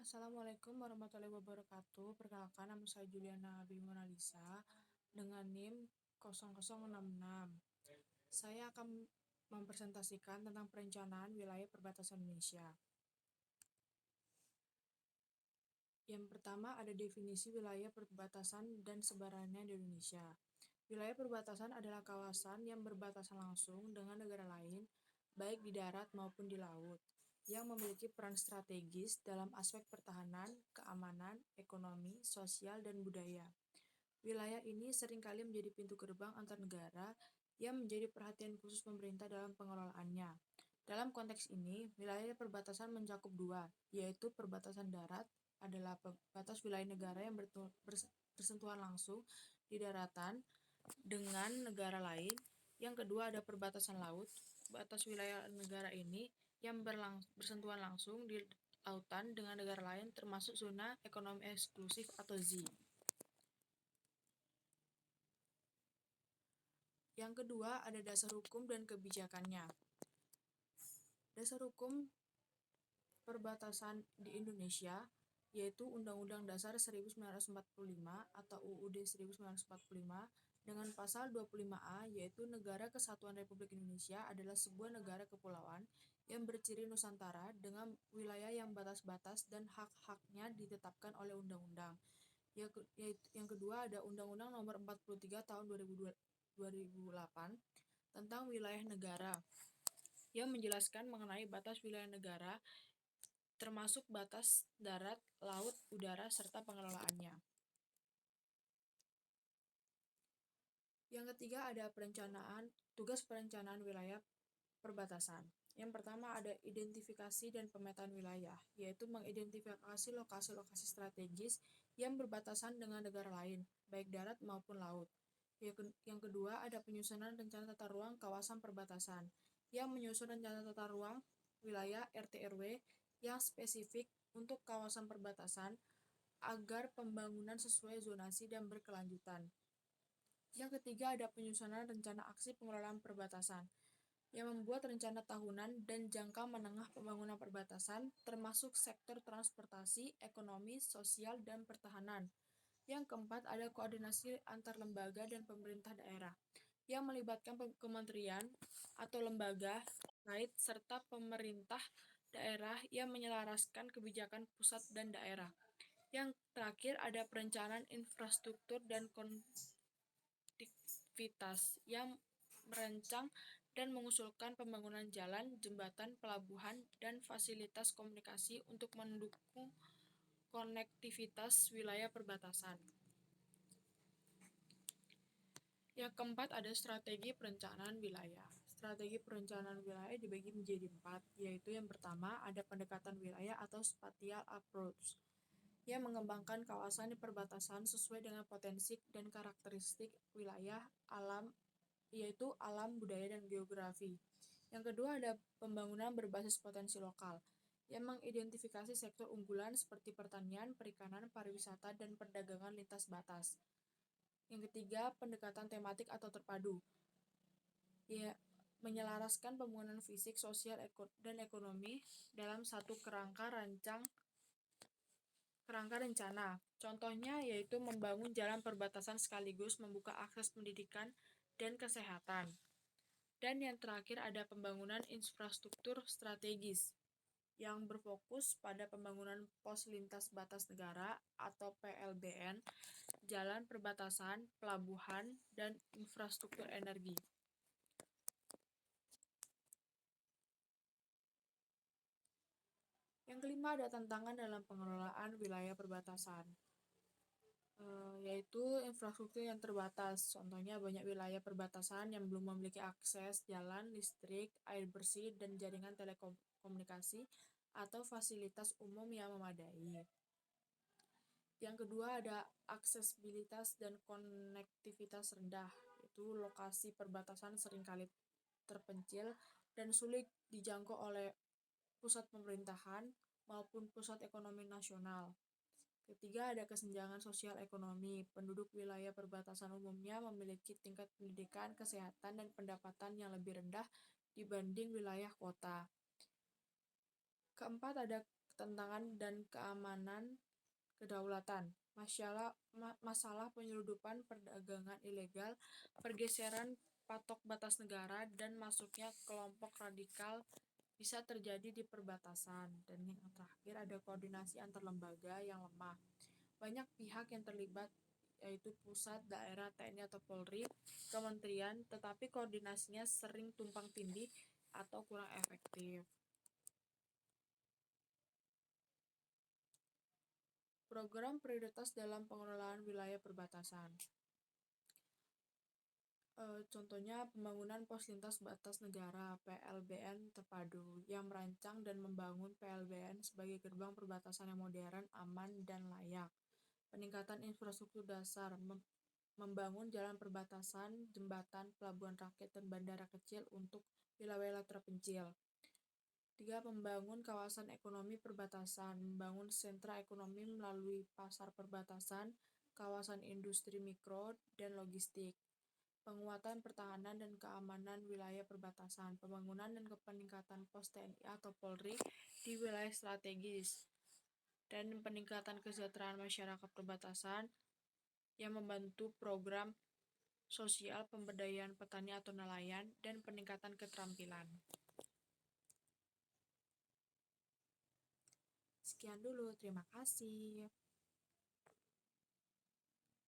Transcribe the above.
Assalamualaikum warahmatullahi wabarakatuh. Perkenalkan, nama saya Juliana Bimonalisa dengan NIM 0066. Saya akan mempresentasikan tentang perencanaan wilayah perbatasan Indonesia. Yang pertama ada definisi wilayah perbatasan dan sebarannya di Indonesia. Wilayah perbatasan adalah kawasan yang berbatasan langsung dengan negara lain, baik di darat maupun di laut, yang memiliki peran strategis dalam aspek pertahanan, keamanan, ekonomi, sosial, dan budaya. Wilayah ini seringkali menjadi pintu gerbang antar negara yang menjadi perhatian khusus pemerintah dalam pengelolaannya. Dalam konteks ini, wilayah perbatasan mencakup dua, yaitu perbatasan darat adalah batas wilayah negara yang bersentuhan langsung di daratan dengan negara lain. Yang kedua ada perbatasan laut, batas wilayah negara ini yang bersentuhan langsung di lautan dengan negara lain termasuk zona ekonomi eksklusif atau ZEE. Yang kedua ada dasar hukum dan kebijakannya. Dasar hukum perbatasan di Indonesia yaitu Undang-Undang Dasar 1945 atau UUD 1945 dengan pasal 25A yaitu Negara Kesatuan Republik Indonesia adalah sebuah negara kepulauan yang berciri Nusantara dengan wilayah yang batas-batas dan hak-haknya ditetapkan oleh undang-undang. Yang kedua ada Undang-Undang Nomor 43 Tahun 2008 tentang wilayah negara yang menjelaskan mengenai batas wilayah negara termasuk batas darat, laut, udara, serta pengelolaannya. Yang ketiga ada tugas perencanaan wilayah perbatasan. Yang pertama ada identifikasi dan pemetaan wilayah, yaitu mengidentifikasi lokasi-lokasi strategis yang berbatasan dengan negara lain, baik darat maupun laut. Yang kedua ada penyusunan rencana tata ruang kawasan perbatasan, yang menyusun rencana tata ruang wilayah RT/RW yang spesifik untuk kawasan perbatasan agar pembangunan sesuai zonasi dan berkelanjutan. Yang ketiga ada penyusunan rencana aksi pengelolaan perbatasan yang membuat rencana tahunan dan jangka menengah pembangunan perbatasan termasuk sektor transportasi, ekonomi, sosial, dan pertahanan. Yang keempat ada koordinasi antar lembaga dan pemerintah daerah yang melibatkan kementerian atau lembaga terkait serta pemerintah daerah yang menyelaraskan kebijakan pusat dan daerah. Yang terakhir ada perencanaan infrastruktur dan konektivitas yang merancang dan mengusulkan pembangunan jalan, jembatan, pelabuhan, dan fasilitas komunikasi untuk mendukung konektivitas wilayah perbatasan. Yang keempat ada strategi perencanaan wilayah. Strategi perencanaan wilayah dibagi menjadi 4, yaitu yang pertama ada pendekatan wilayah atau spatial approach yang mengembangkan kawasan di perbatasan sesuai dengan potensi dan karakteristik wilayah alam, yaitu alam, budaya, dan geografi. Yang kedua ada pembangunan berbasis potensi lokal yang mengidentifikasi sektor unggulan seperti pertanian, perikanan, pariwisata, dan perdagangan lintas batas. Yang ketiga, pendekatan tematik atau terpadu. Ya, menyelaraskan pembangunan fisik, sosial, dan ekonomi dalam satu kerangka rencana. Contohnya yaitu membangun jalan perbatasan sekaligus membuka akses pendidikan dan kesehatan. Dan yang terakhir ada pembangunan infrastruktur strategis yang berfokus pada pembangunan pos lintas batas negara atau PLBN, jalan perbatasan, pelabuhan, dan infrastruktur energi. Yang kelima ada tantangan dalam pengelolaan wilayah perbatasan, yaitu infrastruktur yang terbatas. Contohnya banyak wilayah perbatasan yang belum memiliki akses jalan, listrik, air bersih, dan jaringan telekomunikasi atau fasilitas umum yang memadai. Yang kedua ada aksesibilitas dan konektivitas rendah, yaitu lokasi perbatasan seringkali terpencil dan sulit dijangkau oleh pusat pemerintahan maupun pusat ekonomi nasional. Ketiga ada kesenjangan sosial ekonomi. Penduduk wilayah perbatasan umumnya memiliki tingkat pendidikan, kesehatan, dan pendapatan yang lebih rendah dibanding wilayah kota. Keempat ada ketentangan dan keamanan kedaulatan, masalah penyeludupan perdagangan ilegal, pergeseran patok batas negara, dan masuknya kelompok radikal bisa terjadi di perbatasan. Dan yang terakhir ada koordinasi antar lembaga yang lemah. Banyak pihak yang terlibat yaitu pusat, daerah, TNI atau Polri, kementerian, tetapi koordinasinya sering tumpang tindih atau kurang efektif. Program prioritas dalam pengelolaan wilayah perbatasan. Contohnya pembangunan pos lintas batas negara (PLBN) terpadu yang merancang dan membangun PLBN sebagai gerbang perbatasan yang modern, aman, dan layak. Peningkatan infrastruktur dasar, membangun jalan perbatasan, jembatan, pelabuhan rakyat, dan bandara kecil untuk wilayah terpencil. 3. Membangun kawasan ekonomi perbatasan, membangun sentra ekonomi melalui pasar perbatasan, kawasan industri mikro, dan logistik. Penguatan pertahanan dan keamanan wilayah perbatasan, pembangunan dan peningkatan pos TNI atau Polri di wilayah strategis, dan peningkatan kesejahteraan masyarakat perbatasan yang membantu program sosial, pemberdayaan petani atau nelayan, dan peningkatan keterampilan. Sekian dulu, terima kasih.